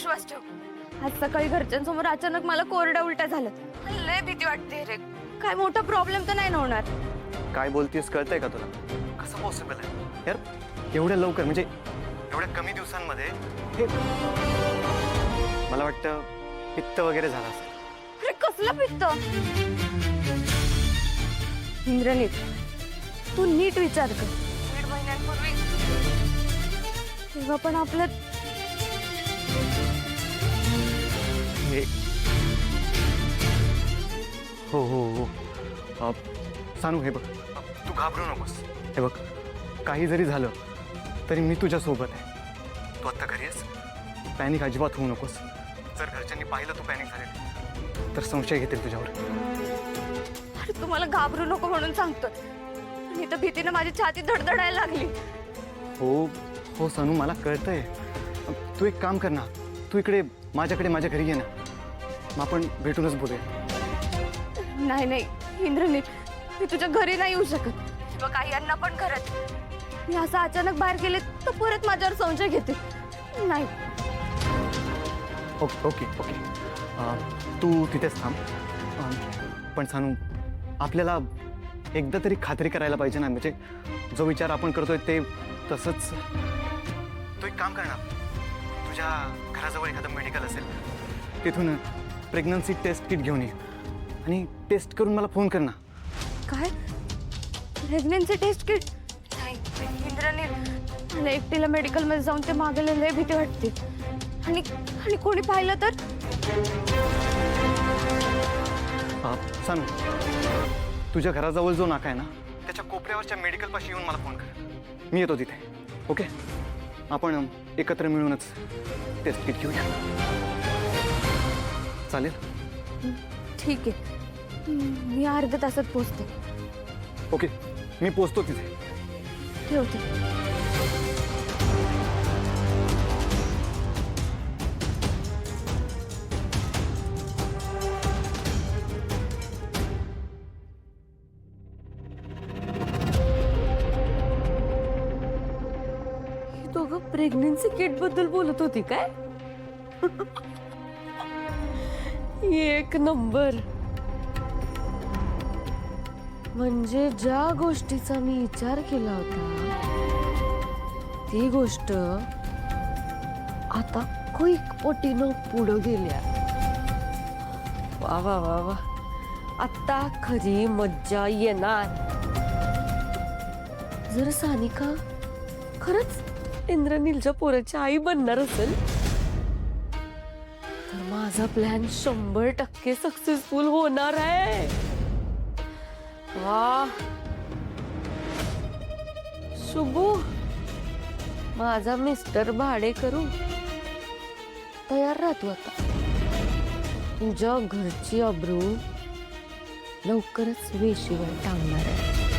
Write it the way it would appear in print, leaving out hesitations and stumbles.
विश्वास ठेव। आज सकाळी घरच्यांसमोर अचानक मला कोरड्या उलट्या झाल्या, लय भीती वाटते रे। काय मोठा प्रॉब्लेम तर नाही ना होणार? काय बोलतेस कळतंय का तुला? कसं पॉसिबल आहे यार एवढ्या लवकर, म्हणजे एवढ्या कमी दिवसांमध्ये? हे मला वाटतं पित्त वगैरे झालं असेल। अरे कसलं पित्त? इंद्रनीत, तू नीट विचार कर। 1.5 महिन्यांपूर्वी तेव्हा पण आपलं हे हो हो हो सानू, हे बघ, तू घाबरू नकोस। हे बघ, काही जरी झालं तरी मी तुझ्या सोबत आहे। तू आत्ता घरी आहेस, पॅनिक अजिबात होऊ नकोस। जर घरच्यांनी पाहिलं तू पॅनिक झाले तर संशय घेतील तुझ्यावर। अरे तू मला घाबरू नको म्हणून सांगतोय, आणि तर भीतीने माझी छाती धडधडायला लागली। हो हो सानू, मला कळतंय। तू एक काम कर ना, तू इकडे माझ्याकडे माझ्या घरी ये ना, मग आपण भेटूनच बोलूया। नाही नाही इंद्रनीत, मी तुझ्या घरी नाही येऊ शकत। किंवा काही यांना पण करत मी असं अचानक बाहेर गेले तर परत माझ्यावर संशय घेते। नाही। ओके ओके ओके तू तिथेच थांब। पण सानू, आपल्याला एकदा तरी खात्री करायला पाहिजे ना, म्हणजे जो विचार आपण करतोय ते तसंच। तू एक काम कर ना, तुझ्या घराजवळ एखादं मेडिकल असेल, तिथून प्रेग्नन्सी टेस्ट किट घेऊन ये आणि टेस्ट करून मला फोन कर ना। काय? Pregnancy test kit? नाही इंद्रनीत, मला एकटीला मेडिकलमध्ये जाऊन ते मागायला लय भीती वाटते। आणि कोणी पाहिलं तर? सानू, तुझ्या घराजवळ जो नाका आहे ना, त्याच्या कोपऱ्यावरच्या मेडिकलपाशी येऊन मला फोन कर। मी येतो तिथे। ओके, आपण एकत्र मिळूनच टेस्ट किट घेऊया, चालेल? ठीक आहे, मी अर्ध्या तासात पोहोचते। ओके, मी पोहोचतो तिथे। ठेवते। ही दोघं प्रेग्नन्सी किट बद्दल बोलत होती काय? एक नंबर। म्हणजे ज्या गोष्टीचा मी विचार केला होता ती गोष्ट आता क्विक पटीनं पुढं गेल्या। वा वा वा वा, आता खरी मज्जा येणार। जर सानिका खरंच इंद्रनीलच्या पोराची आई बनणार असेल तर माझा प्लॅन 100% सक्सेसफुल होणार आहे। वाह शुभू, माझा मिस्टर भाडेकरू, तयार राहतो आता। तुझ्या घरची अब्रू लवकरच वेशीवर टांगणार आहे।